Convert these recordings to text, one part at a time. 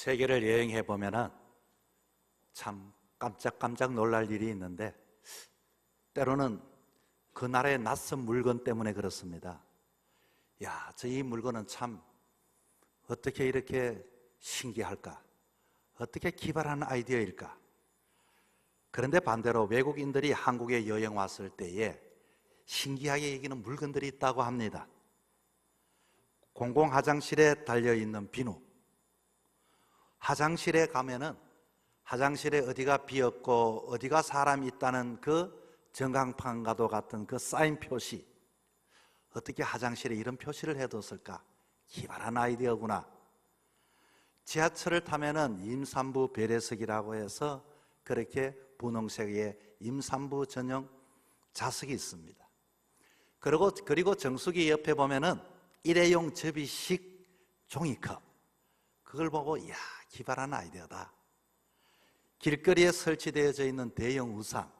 세계를 여행해 보면은 참 깜짝깜짝 놀랄 일이 있는데, 때로는 그 나라의 낯선 물건 때문에 그렇습니다. 야, 이 물건은 참 어떻게 이렇게 신기할까? 어떻게 기발한 아이디어일까? 그런데 반대로 외국인들이 한국에 여행 왔을 때에 신기하게 여기는 물건들이 있다고 합니다. 공공 화장실에 달려있는 비누. 화장실에 가면은 화장실에 어디가 비었고 어디가 사람이 있다는 그 전광판과도 같은 그 사인 표시, 어떻게 화장실에 이런 표시를 해뒀을까? 기발한 아이디어구나. 지하철을 타면은 임산부 배려석이라고 해서 그렇게 분홍색의 임산부 전용 좌석이 있습니다. 그리고 정수기 옆에 보면은 일회용 접이식 종이컵, 그걸 보고 이야, 기발한 아이디어다. 길거리에 설치되어져 있는 대형 우산,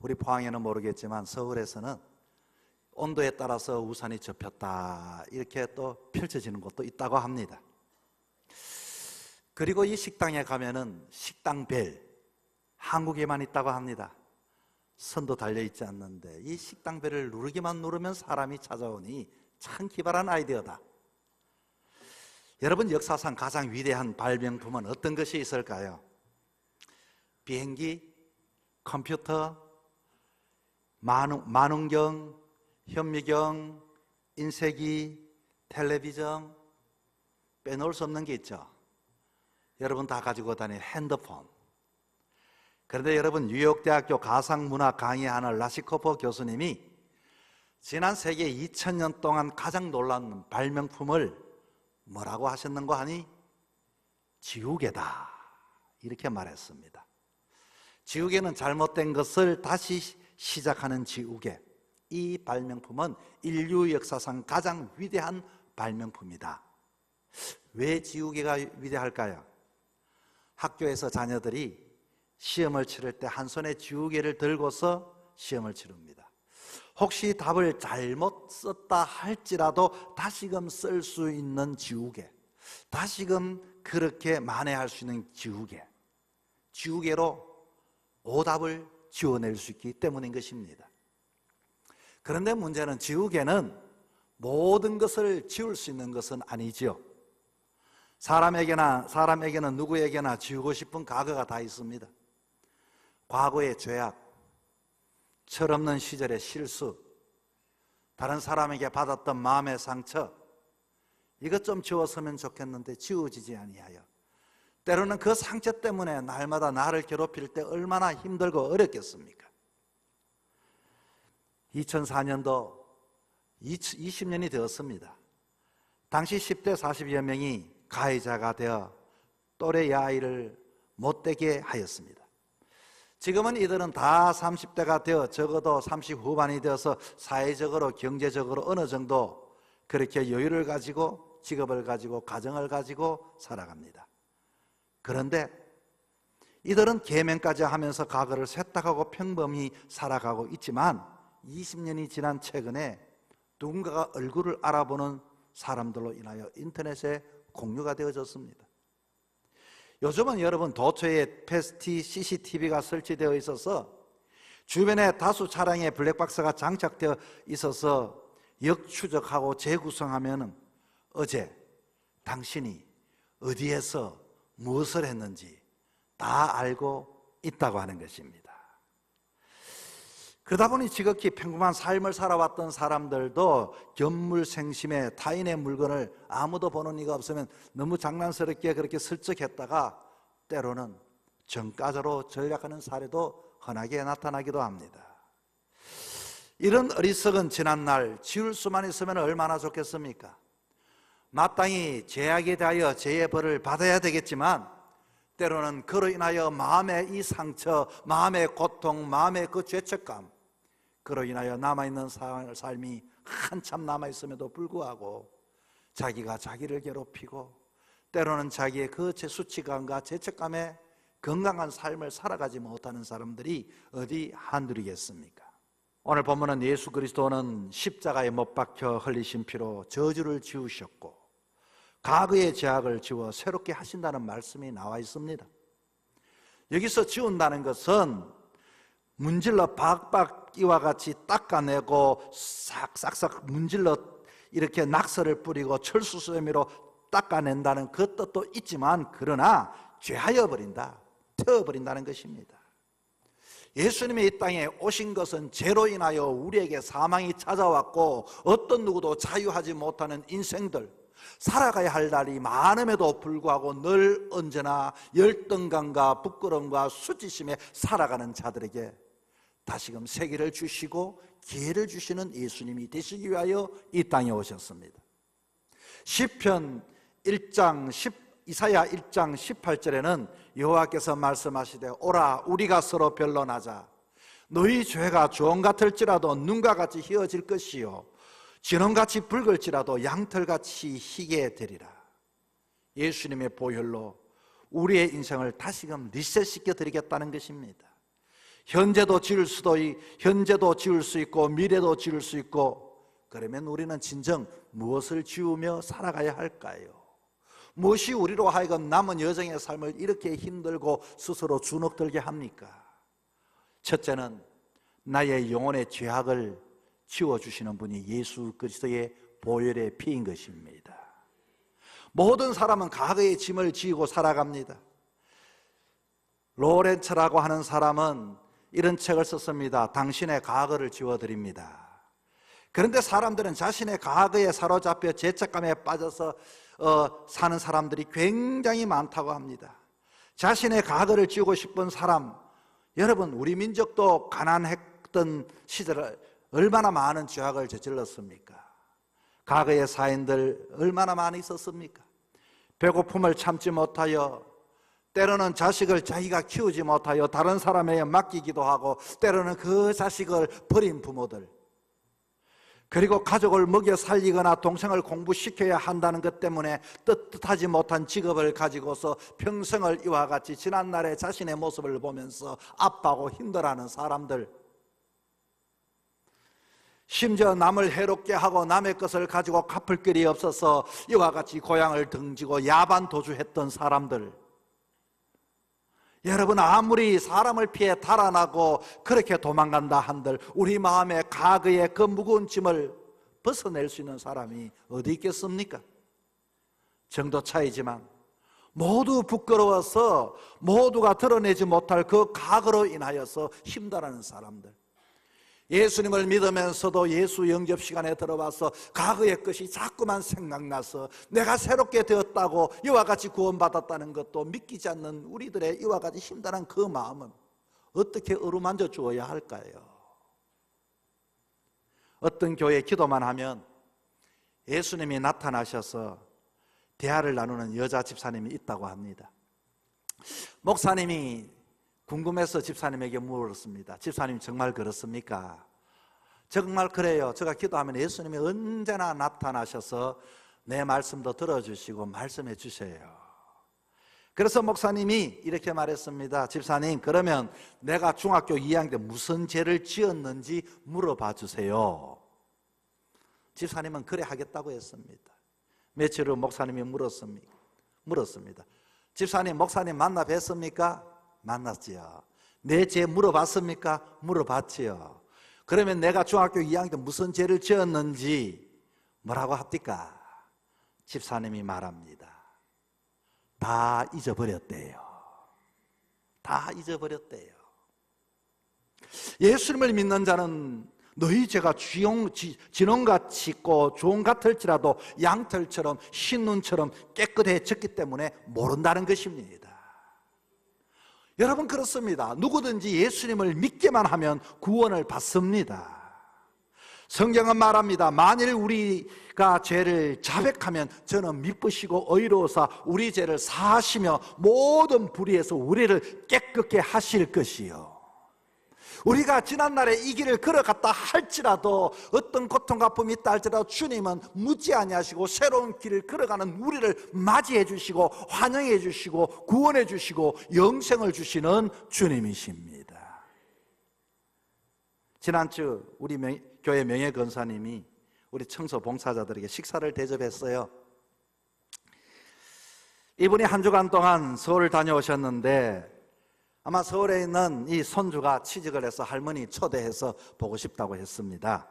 우리 포항에는 모르겠지만 서울에서는 온도에 따라서 우산이 접혔다 이렇게 또 펼쳐지는 곳도 있다고 합니다. 그리고 이 식당에 가면은 식당벨, 한국에만 있다고 합니다. 선도 달려있지 않는데 이 식당벨을 누르기만 누르면 사람이 찾아오니 참 기발한 아이디어다. 여러분, 역사상 가장 위대한 발명품은 어떤 것이 있을까요? 비행기, 컴퓨터, 만원경, 현미경, 인쇄기, 텔레비전, 빼놓을 수 없는 게 있죠. 여러분 다 가지고 다니는 핸드폰. 그런데 여러분, 뉴욕대학교 가상문화 강의하는 라시코프 교수님이 지난 세계 2000년 동안 가장 놀라운 발명품을 뭐라고 하셨는가 하니 지우개다 이렇게 말했습니다. 지우개는 잘못된 것을 다시 시작하는 지우개. 이 발명품은 인류 역사상 가장 위대한 발명품이다. 왜 지우개가 위대할까요? 학교에서 자녀들이 시험을 치를 때 한 손에 지우개를 들고서 시험을 치릅니다. 혹시 답을 잘못 썼다 할지라도 다시금 쓸 수 있는 지우개, 다시금 그렇게 만회할 수 있는 지우개, 지우개로 오답을 지워낼 수 있기 때문인 것입니다. 그런데 문제는 지우개는 모든 것을 지울 수 있는 것은 아니지요. 사람에게는 누구에게나 지우고 싶은 과거가 다 있습니다. 과거의 죄악, 철없는 시절의 실수, 다른 사람에게 받았던 마음의 상처, 이것 좀 지웠으면 좋겠는데 지워지지 아니하여 때로는 그 상처 때문에 날마다 나를 괴롭힐 때 얼마나 힘들고 어렵겠습니까? 2004년도 20년이 되었습니다. 당시 10대 40여 명이 가해자가 되어 또래 아이를 못되게 하였습니다. 지금은 이들은 다 30대가 되어 적어도 30 후반이 되어서 사회적으로 경제적으로 어느 정도 그렇게 여유를 가지고 직업을 가지고 가정을 가지고 살아갑니다. 그런데 이들은 계명까지 하면서 과거를 세탁하고 평범히 살아가고 있지만 20년이 지난 최근에 누군가가 얼굴을 알아보는 사람들로 인하여 인터넷에 공유가 되어졌습니다. 요즘은 여러분 도처에 패스티 CCTV가 설치되어 있어서 주변에 다수 차량에 블랙박스가 장착되어 있어서 역추적하고 재구성하면 어제 당신이 어디에서 무엇을 했는지 다 알고 있다고 하는 것입니다. 그러다 보니 지극히 평범한 삶을 살아왔던 사람들도 견물생심에 타인의 물건을 아무도 보는 이가 없으면 너무 장난스럽게 그렇게 슬쩍 했다가 때로는 전과자로 전락하는 사례도 흔하게 나타나기도 합니다. 이런 어리석은 지난날 지울 수만 있으면 얼마나 좋겠습니까? 마땅히 죄악에 대하여 죄의 벌을 받아야 되겠지만 때로는 그로 인하여 마음의 이 상처, 마음의 고통, 마음의 그 죄책감, 그로 인하여 남아있는 삶이 한참 남아있음에도 불구하고 자기가 자기를 괴롭히고 때로는 자기의 그 수치감과 죄책감에 건강한 삶을 살아가지 못하는 사람들이 어디 한둘이겠습니까? 오늘 본문은 예수 그리스도는 십자가에 못 박혀 흘리신 피로 저주를 지우셨고 과거의 죄악을 지워 새롭게 하신다는 말씀이 나와 있습니다. 여기서 지운다는 것은 문질러 박박 이와 같이 닦아내고 싹싹싹 문질러 이렇게 낙서를 뿌리고 철수세미로 닦아낸다는 그 뜻도 있지만, 그러나 죄하여 버린다, 태워버린다는 것입니다. 예수님이 이 땅에 오신 것은 죄로 인하여 우리에게 사망이 찾아왔고 어떤 누구도 자유하지 못하는 인생들, 살아가야 할 날이 많음에도 불구하고 늘 언제나 열등감과 부끄러움과 수치심에 살아가는 자들에게 다시금 세기를 주시고 기회를 주시는 예수님이 되시기 위하여 이 땅에 오셨습니다. 시편 1장 이사야 1장 18절에는 여호와께서 말씀하시되 오라 우리가 서로 변론하자. 너희 죄가 주홍 같을지라도 눈과 같이 희어질 것이요 진홍같이 붉을지라도 양털같이 희게 되리라. 예수님의 보혈로 우리의 인생을 다시금 리셋시켜 드리겠다는 것입니다. 현재도 지을 수 있고 미래도 지을 수 있고, 그러면 우리는 진정 무엇을 지우며 살아가야 할까요? 무엇이 우리로 하여금 남은 여정의 삶을 이렇게 힘들고 스스로 주눅들게 합니까? 첫째는 나의 영혼의 죄악을 지워주시는 분이 예수 그리스도의 보혈의 피인 것입니다. 모든 사람은 과거의 짐을 지고 살아갑니다. 로렌츠라고 하는 사람은 이런 책을 썼습니다. 당신의 과거를 지워드립니다. 그런데 사람들은 자신의 과거에 사로잡혀 죄책감에 빠져서 사는 사람들이 굉장히 많다고 합니다. 자신의 과거를 지우고 싶은 사람, 여러분 우리 민족도 가난했던 시절에 얼마나 많은 죄악을 저질렀습니까? 과거의 사인들 얼마나 많이 있었습니까? 배고픔을 참지 못하여, 때로는 자식을 자기가 키우지 못하여 다른 사람에게 맡기기도 하고, 때로는 그 자식을 버린 부모들, 그리고 가족을 먹여 살리거나 동생을 공부시켜야 한다는 것 때문에 뜻하지 못한 직업을 가지고서 평생을 이와 같이 지난날의 자신의 모습을 보면서 아파하고 힘들어하는 사람들, 심지어 남을 해롭게 하고 남의 것을 가지고 갚을 길이 없어서 이와 같이 고향을 등지고 야반 도주했던 사람들, 여러분 아무리 사람을 피해 달아나고 그렇게 도망간다 한들 우리 마음에 과거의 그 무거운 짐을 벗어낼 수 있는 사람이 어디 있겠습니까? 정도 차이지만 모두 부끄러워서 모두가 드러내지 못할 그 과거로 인하여서 힘들어하는 사람들, 예수님을 믿으면서도 예수 영접 시간에 들어와서 과거의 것이 자꾸만 생각나서 내가 새롭게 되었다고 이와 같이 구원받았다는 것도 믿기지 않는 우리들의 이와 같이 힘든 그 마음은 어떻게 어루만져 주어야 할까요? 어떤 교회 기도만 하면 예수님이 나타나셔서 대화를 나누는 여자 집사님이 있다고 합니다. 목사님이 궁금해서 집사님에게 물었습니다. 집사님 정말 그렇습니까? 정말 그래요. 제가 기도하면 예수님이 언제나 나타나셔서 내 말씀도 들어주시고 말씀해 주세요. 그래서 목사님이 이렇게 말했습니다. 집사님, 그러면 내가 중학교 2학년 때 무슨 죄를 지었는지 물어봐 주세요. 집사님은 그래 하겠다고 했습니다. 며칠 후 목사님이 물었습니다. 집사님, 목사님 만나 뵀습니까? 만났지요. 내 죄 물어봤습니까? 물어봤지요. 그러면 내가 중학교 2학년 때 무슨 죄를 지었는지 뭐라고 합니까? 집사님이 말합니다. 다 잊어버렸대요. 다 잊어버렸대요. 예수님을 믿는 자는 너희 죄가 진홍같이 있고 주홍 같을지라도 양털처럼 흰눈처럼 깨끗해졌기 때문에 모른다는 것입니다. 여러분 그렇습니다. 누구든지 예수님을 믿기만 하면 구원을 받습니다. 성경은 말합니다. 만일 우리가 죄를 자백하면 저는 미쁘시고 의로우사 우리 죄를 사하시며 모든 불의에서 우리를 깨끗게 하실 것이요. 우리가 지난날에 이 길을 걸어갔다 할지라도 어떤 고통과 아픔이 있다 할지라도 주님은 묻지 아니하시고 새로운 길을 걸어가는 우리를 맞이해 주시고 환영해 주시고 구원해 주시고 영생을 주시는 주님이십니다. 지난주 우리 교회 명예 권사님이 우리 청소 봉사자들에게 식사를 대접했어요. 이분이 한 주간 동안 서울 다녀오셨는데 아마 서울에 있는 이 손주가 취직을 해서 할머니 초대해서 보고 싶다고 했습니다.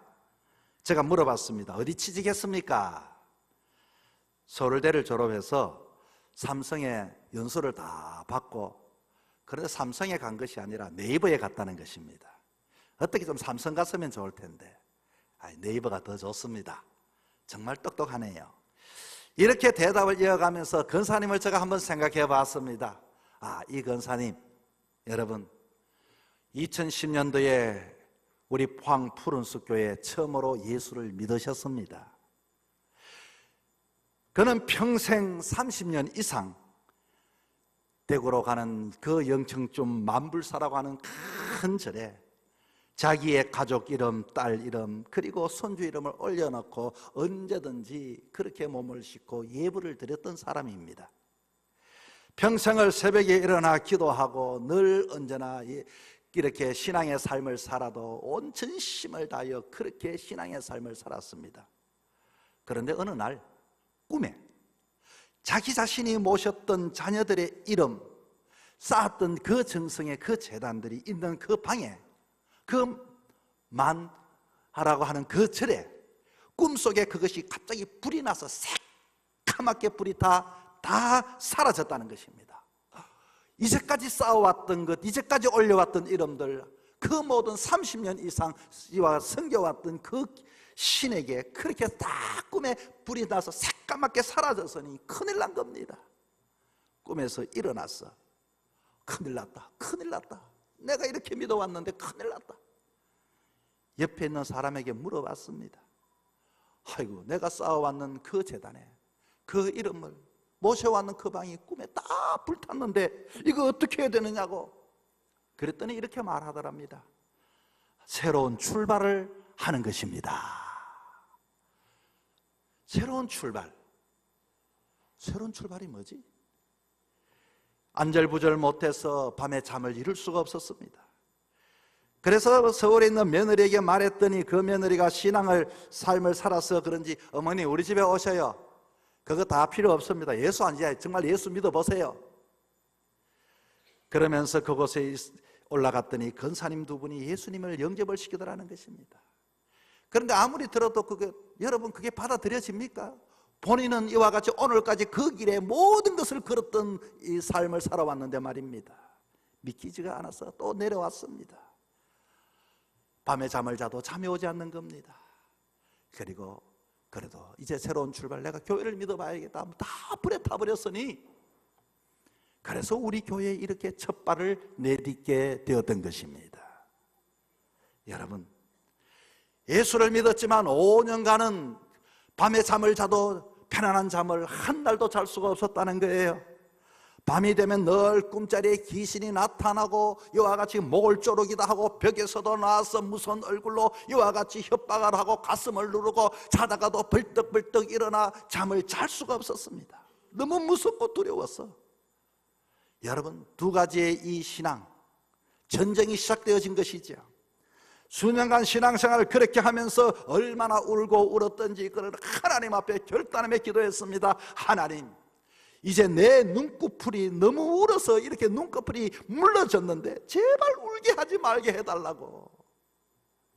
제가 물어봤습니다. 어디 취직했습니까? 서울대를 졸업해서 삼성에 연수를 다 받고, 그런데 삼성에 간 것이 아니라 네이버에 갔다는 것입니다. 어떻게 좀 삼성 갔으면 좋을 텐데 네이버가 더 좋습니다. 정말 똑똑하네요. 이렇게 대답을 이어가면서 권사님을 제가 한번 생각해 봤습니다. 이 권사님, 여러분 2010년도에 우리 포항 푸른숲교회에 처음으로 예수를 믿으셨습니다. 그는 평생 30년 이상 대구로 가는 그 영청쯤 만불사라고 하는 큰 절에 자기의 가족 이름, 딸 이름, 그리고 손주 이름을 올려놓고 언제든지 그렇게 몸을 싣고 예불을 드렸던 사람입니다. 평생을 새벽에 일어나 기도하고 늘 언제나 이렇게 신앙의 삶을 살아도 온 전심을 다하여 그렇게 신앙의 삶을 살았습니다. 그런데 어느 날 꿈에 자기 자신이 모셨던 자녀들의 이름, 쌓았던 그 정성의 그 재단들이 있는 그 방에, 그 만하라고 하는 그 절에 꿈속에 그것이 갑자기 불이 나서 새카맣게 불이 다 사라졌다는 것입니다. 이제까지 쌓아왔던 것, 이제까지 올려왔던 이름들, 그 모든 30년 이상 섬겨왔던 그 신에게 그렇게 딱 꿈에 불이 나서 새까맣게 사라졌으니 큰일 난 겁니다. 꿈에서 일어났어. 큰일 났다, 큰일 났다. 내가 이렇게 믿어왔는데 큰일 났다. 옆에 있는 사람에게 물어봤습니다. 아이고, 내가 쌓아왔는 그 재단에 그 이름을 모셔왔는 그 방이 꿈에 다 불탔는데 이거 어떻게 해야 되느냐고. 그랬더니 이렇게 말하더랍니다. 새로운 출발을 하는 것입니다. 새로운 출발. 새로운 출발이 뭐지? 안절부절 못해서 밤에 잠을 이룰 수가 없었습니다. 그래서 서울에 있는 며느리에게 말했더니 그 며느리가 삶을 살아서 그런지, 어머니 우리 집에 오셔요. 그거 다 필요 없습니다. 예수 아니야. 정말 예수 믿어보세요. 그러면서 그곳에 올라갔더니 권사님 두 분이 예수님을 영접을 시키더라는 것입니다. 그런데 아무리 들어도 여러분 그게 받아들여집니까? 본인은 이와 같이 오늘까지 그 길에 모든 것을 걸었던 이 삶을 살아왔는데 말입니다. 믿기지가 않아서 또 내려왔습니다. 밤에 잠을 자도 잠이 오지 않는 겁니다. 그리고 그래도 이제 새로운 출발, 내가 교회를 믿어봐야겠다. 다 불에 타버렸으니, 그래서 우리 교회에 이렇게 첫 발을 내딛게 되었던 것입니다. 여러분, 예수를 믿었지만 5년간은 밤에 잠을 자도 편안한 잠을 한 날도 잘 수가 없었다는 거예요. 밤이 되면 늘 꿈자리에 귀신이 나타나고 이와 같이 목을 조르기도 하고 벽에서도 나와서 무서운 얼굴로 이와 같이 협박을 하고 가슴을 누르고 자다가도 벌떡벌떡 일어나 잠을 잘 수가 없었습니다. 너무 무섭고 두려웠어. 여러분, 두 가지의 이 신앙 전쟁이 시작되어진 것이죠. 수년간 신앙생활을 그렇게 하면서 얼마나 울고 울었던지 그걸 하나님 앞에 결단하며 기도했습니다. 하나님, 이제 내 눈꺼풀이 너무 울어서 이렇게 눈꺼풀이 물러졌는데 제발 울게 하지 말게 해달라고.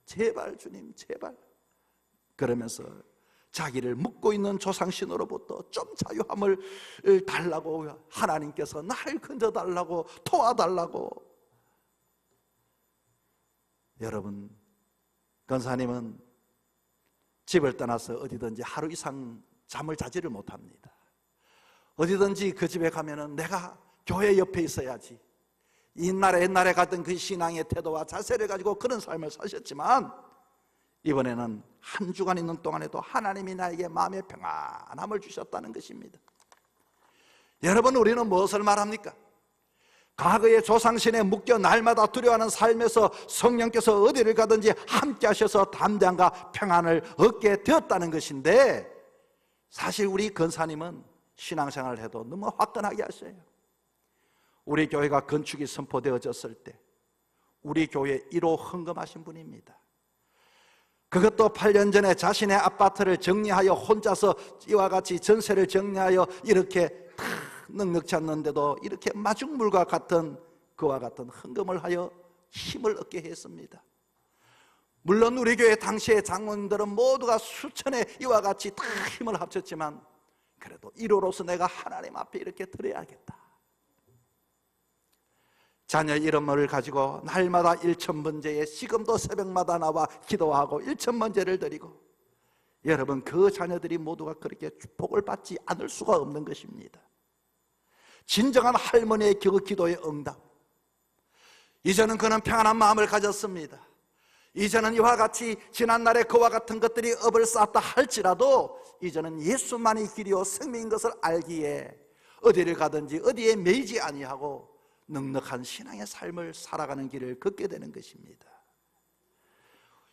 제발 주님, 제발. 그러면서 자기를 묻고 있는 조상신으로부터 좀 자유함을 달라고 하나님께서 나를 건져달라고, 도와달라고. 여러분, 권사님은 집을 떠나서 어디든지 하루 이상 잠을 자지를 못합니다. 어디든지 그 집에 가면은 내가 교회 옆에 있어야지. 옛날에 갔던 그 신앙의 태도와 자세를 가지고 그런 삶을 사셨지만, 이번에는 한 주간 있는 동안에도 하나님이 나에게 마음의 평안함을 주셨다는 것입니다. 여러분, 우리는 무엇을 말합니까? 과거의 조상신에 묶여 날마다 두려워하는 삶에서 성령께서 어디를 가든지 함께 하셔서 담대함과 평안을 얻게 되었다는 것인데, 사실 우리 권사님은 신앙생활을 해도 너무 화끈하게 하셔요. 우리 교회가 건축이 선포되어졌을 때 우리 교회 1호 헌금하신 분입니다. 그것도 8년 전에 자신의 아파트를 정리하여 혼자서 이와 같이 전세를 정리하여 이렇게 다 넉넉치 않는데도 이렇게 마중물과 같은 그와 같은 헌금을 하여 힘을 얻게 했습니다. 물론 우리 교회 당시의 장로님들은 모두가 수천에 이와 같이 다 힘을 합쳤지만 그래도 1호로서 내가 하나님 앞에 이렇게 드려야겠다. 자녀 이름을 가지고 날마다 1,000번제에 지금도 새벽마다 나와 기도하고 1,000번제를 드리고, 여러분 그 자녀들이 모두가 그렇게 축복을 받지 않을 수가 없는 것입니다. 진정한 할머니의 그 기도의 응답, 이제는 그는 평안한 마음을 가졌습니다. 이제는 이와 같이 지난날에 그와 같은 것들이 업을 쌓았다 할지라도 이제는 예수만이 길이요 생명인 것을 알기에 어디를 가든지 어디에 매이지 아니하고 넉넉한 신앙의 삶을 살아가는 길을 걷게 되는 것입니다.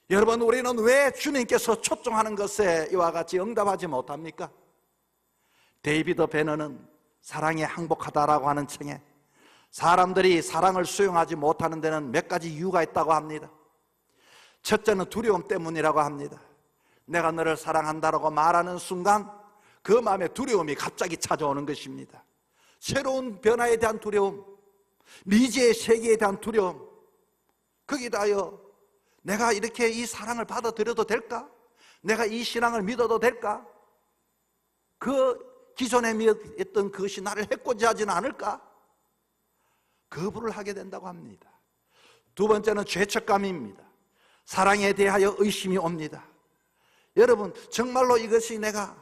여러분, 우리는 왜 주님께서 초청하는 것에 이와 같이 응답하지 못합니까? 데이비드 베너는 사랑이 항복하다라고 하는 층에 사람들이 사랑을 수용하지 못하는 데는 몇 가지 이유가 있다고 합니다. 첫째는 두려움 때문이라고 합니다. 내가 너를 사랑한다라고 말하는 순간 그 마음에 두려움이 갑자기 찾아오는 것입니다. 새로운 변화에 대한 두려움, 미지의 세계에 대한 두려움, 거기다요 내가 이렇게 이 사랑을 받아들여도 될까? 내가 이 신앙을 믿어도 될까? 그 기존에 믿었던 그것이 나를 해코지 하지는 않을까? 거부를 하게 된다고 합니다. 두 번째는 죄책감입니다. 사랑에 대하여 의심이 옵니다. 여러분, 정말로 이것이 내가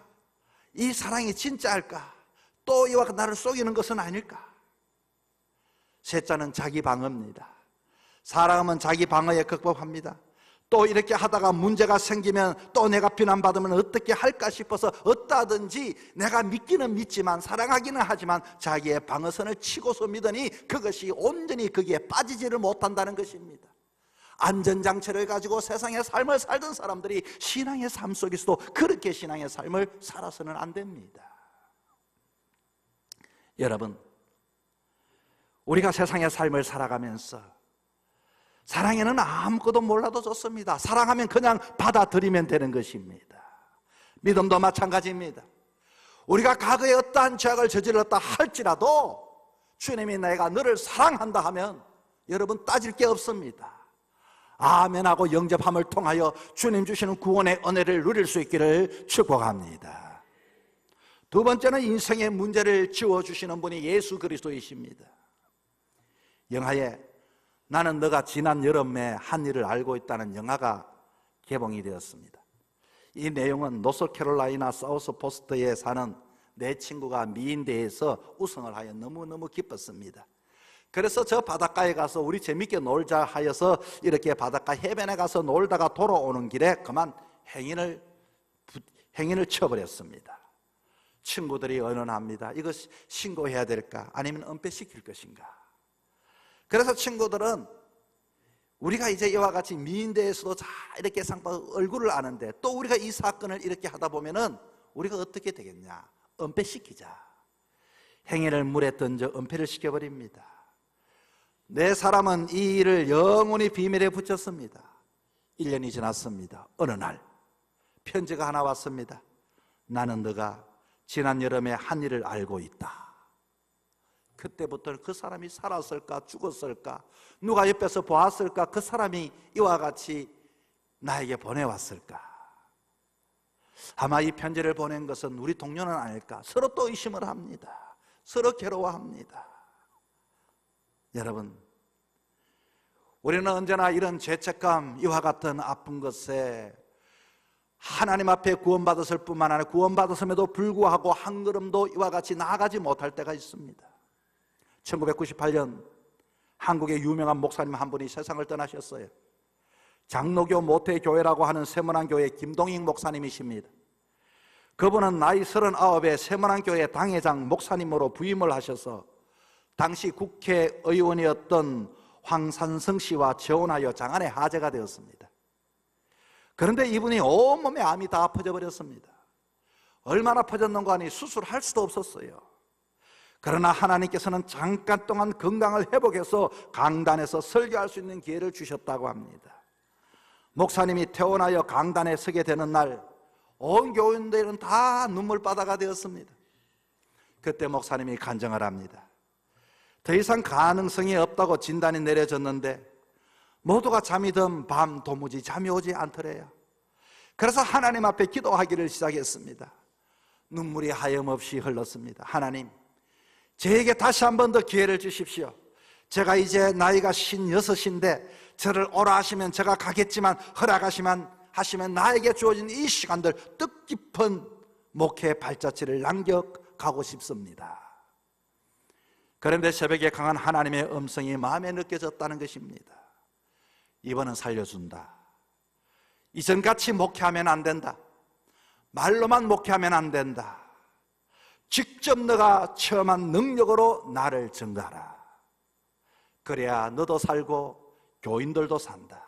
이 사랑이 진짜일까? 또 이와 나를 속이는 것은 아닐까? 셋째는 자기 방어입니다. 사람은 자기 방어에 극복합니다. 또 이렇게 하다가 문제가 생기면 또 내가 비난받으면 어떻게 할까 싶어서 어떠하든지 내가 믿기는 믿지만 사랑하기는 하지만 자기의 방어선을 치고서 믿으니 그것이 온전히 거기에 빠지지를 못한다는 것입니다. 안전장치를 가지고 세상의 삶을 살던 사람들이 신앙의 삶 속에서도 그렇게 신앙의 삶을 살아서는 안 됩니다. 여러분, 우리가 세상의 삶을 살아가면서 사랑에는 아무것도 몰라도 좋습니다. 사랑하면 그냥 받아들이면 되는 것입니다. 믿음도 마찬가지입니다. 우리가 과거에 어떠한 죄악을 저질렀다 할지라도 주님이 내가 너를 사랑한다 하면 여러분 따질 게 없습니다. 아멘하고 영접함을 통하여 주님 주시는 구원의 은혜를 누릴 수 있기를 축복합니다. 두 번째는 인생의 문제를 지워주시는 분이 예수 그리스도이십니다. 영화에 나는 너가 지난 여름에 한 일을 알고 있다는 영화가 개봉이 되었습니다. 이 내용은 노스캐롤라이나 사우스 포스트에 사는 내 친구가 미인대회에서 우승을 하여 너무너무 기뻤습니다. 그래서 저 바닷가에 가서 우리 재밌게 놀자 하여서 이렇게 바닷가 해변에 가서 놀다가 돌아오는 길에 그만 행인을 쳐버렸습니다. 친구들이 의논합니다. 이거 신고해야 될까? 아니면 은폐시킬 것인가? 그래서 친구들은 우리가 이제 이와 같이 미인대에서도 자 이렇게 얼굴을 아는데 또 우리가 이 사건을 이렇게 하다 보면은 우리가 어떻게 되겠냐? 은폐시키자. 행인을 물에 던져 은폐를 시켜버립니다. 네 사람은 이 일을 영원히 비밀에 붙였습니다. 1년이 지났습니다. 어느 날 편지가 하나 왔습니다. 나는 너가 지난 여름에 한 일을 알고 있다. 그때부터 그 사람이 살았을까 죽었을까 누가 옆에서 보았을까 그 사람이 이와 같이 나에게 보내왔을까. 아마 이 편지를 보낸 것은 우리 동료는 아닐까. 서로 또 의심을 합니다. 서로 괴로워합니다. 여러분, 우리는 언제나 이런 죄책감 이와 같은 아픈 것에 하나님 앞에 구원받았을 뿐만 아니라 구원받았음에도 불구하고 한 걸음도 이와 같이 나아가지 못할 때가 있습니다. 1998년 한국의 유명한 목사님 한 분이 세상을 떠나셨어요. 장로교 모태교회라고 하는 세문안교회 김동익 목사님이십니다. 그분은 나이 39에 세문안교회 당회장 목사님으로 부임을 하셔서 당시 국회의원이었던 황산성 씨와 재혼하여 장안에 하제가 되었습니다. 그런데 이분이 온몸에 암이 다 퍼져버렸습니다. 얼마나 퍼졌는가 하니 수술할 수도 없었어요. 그러나 하나님께서는 잠깐 동안 건강을 회복해서 강단에서 설교할 수 있는 기회를 주셨다고 합니다. 목사님이 퇴원하여 강단에 서게 되는 날 온 교인들은 다 눈물바다가 되었습니다. 그때 목사님이 간증을 합니다. 더 이상 가능성이 없다고 진단이 내려졌는데 모두가 잠이 든 밤 도무지 잠이 오지 않더래요. 그래서 하나님 앞에 기도하기를 시작했습니다. 눈물이 하염없이 흘렀습니다. 하나님, 저에게 다시 한 번 더 기회를 주십시오. 제가 이제 나이가 56인데 저를 오라 하시면 제가 가겠지만 하시면 나에게 주어진 이 시간들 뜻깊은 목회 발자취를 남겨가고 싶습니다. 그런데 새벽에 강한 하나님의 음성이 마음에 느껴졌다는 것입니다. 이번은 살려준다. 이전같이 목회하면 안 된다. 말로만 목회하면 안 된다. 직접 너가 체험한 능력으로 나를 증거하라. 그래야 너도 살고 교인들도 산다.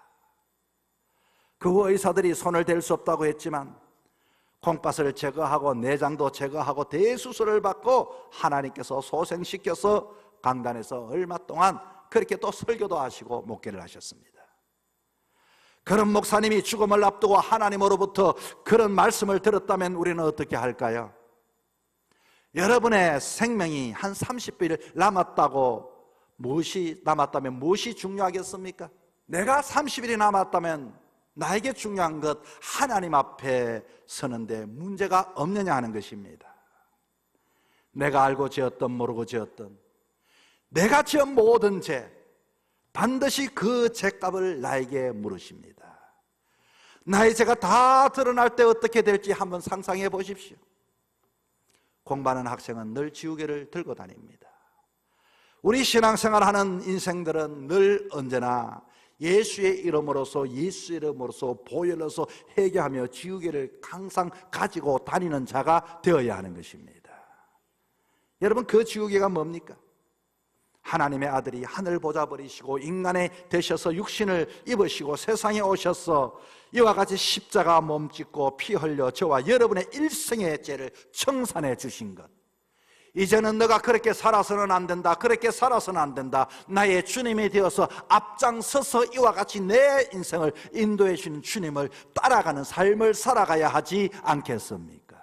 그 의사들이 손을 댈 수 없다고 했지만 콩팥을 제거하고 내장도 제거하고 대수술을 받고 하나님께서 소생시켜서 강단에서 얼마 동안 그렇게 또 설교도 하시고 목회를 하셨습니다. 그런 목사님이 죽음을 앞두고 하나님으로부터 그런 말씀을 들었다면 우리는 어떻게 할까요? 여러분의 생명이 한 30일 남았다고 남았다면 무엇이 중요하겠습니까? 내가 30일이 남았다면 나에게 중요한 것 하나님 앞에 서는데 문제가 없느냐 하는 것입니다. 내가 알고 지었든 모르고 지었든 내가 지은 모든 죄 반드시 그 죄값을 나에게 물으십니다. 나의 죄가 다 드러날 때 어떻게 될지 한번 상상해 보십시오. 공부하는 학생은 늘 지우개를 들고 다닙니다. 우리 신앙생활하는 인생들은 늘 언제나 예수의 이름으로서 보혈로서 회개하며 지우개를 항상 가지고 다니는 자가 되어야 하는 것입니다. 여러분, 그 지우개가 뭡니까? 하나님의 아들이 하늘 보좌 버리시고 인간이 되셔서 육신을 입으시고 세상에 오셔서 이와 같이 십자가 몸짓고 피 흘려 저와 여러분의 일생의 죄를 청산해 주신 것, 이제는 너가 그렇게 살아서는 안 된다, 그렇게 살아서는 안 된다, 나의 주님이 되어서 앞장서서 이와 같이 내 인생을 인도해 주는 주님을 따라가는 삶을 살아가야 하지 않겠습니까?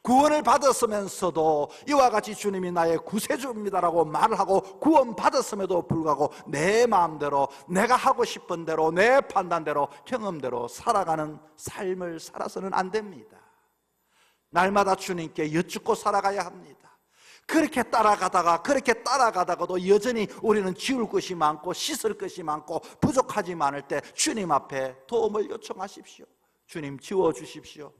구원을 받았으면서도 이와 같이 주님이 나의 구세주입니다라고 말을 하고 구원 받았음에도 불구하고 내 마음대로 내가 하고 싶은 대로 내 판단대로 경험대로 살아가는 삶을 살아서는 안 됩니다. 날마다 주님께 여쭙고 살아가야 합니다. 그렇게 따라가다가도 여전히 우리는 지울 것이 많고 씻을 것이 많고 부족하지 많을 때 주님 앞에 도움을 요청하십시오. 주님, 지워주십시오.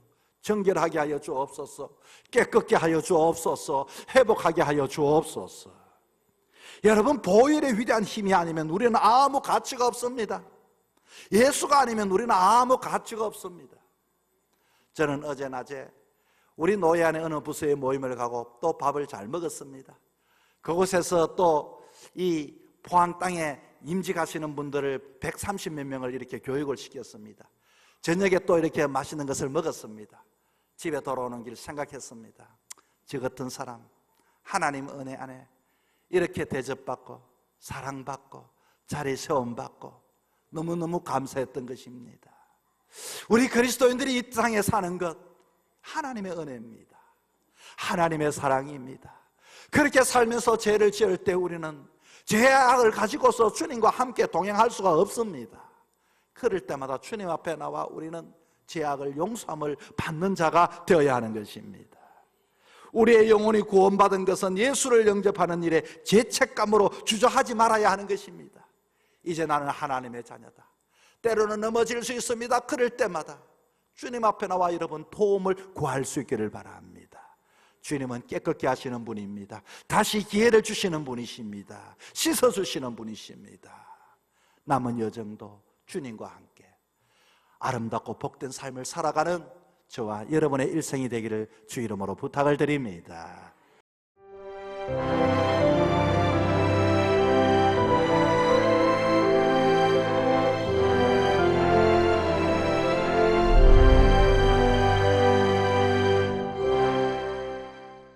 정결하게 하여 주옵소서. 깨끗게 하여 주옵소서. 회복하게 하여 주옵소서. 여러분, 보혈의 위대한 힘이 아니면 우리는 아무 가치가 없습니다. 예수가 아니면 우리는 아무 가치가 없습니다. 저는 어제 낮에 우리 노예 안에 어느 부서에 모임을 가고 또 밥을 잘 먹었습니다. 그곳에서 또 이 포항 땅에 임직하시는 분들을 130몇 명을 이렇게 교육을 시켰습니다. 저녁에 또 이렇게 맛있는 것을 먹었습니다. 집에 돌아오는 길 생각했습니다. 저 같은 사람 하나님 은혜 안에 이렇게 대접받고 사랑받고 자리 세움받고 너무너무 감사했던 것입니다. 우리 그리스도인들이 이 땅에 사는 것 하나님의 은혜입니다. 하나님의 사랑입니다. 그렇게 살면서 죄를 지을 때 우리는 죄악을 가지고서 주님과 함께 동행할 수가 없습니다. 그럴 때마다 주님 앞에 나와 우리는 죄악을 용서함을 받는 자가 되어야 하는 것입니다. 우리의 영혼이 구원받은 것은 예수를 영접하는 일에 죄책감으로 주저하지 말아야 하는 것입니다. 이제 나는 하나님의 자녀다. 때로는 넘어질 수 있습니다. 그럴 때마다 주님 앞에 나와 여러분 도움을 구할 수 있기를 바랍니다. 주님은 깨끗게 하시는 분입니다. 다시 기회를 주시는 분이십니다. 씻어주시는 분이십니다. 남은 여정도 주님과 함께 아름답고 복된 삶을 살아가는 저와 여러분의 일생이 되기를 주 이름으로 부탁을 드립니다.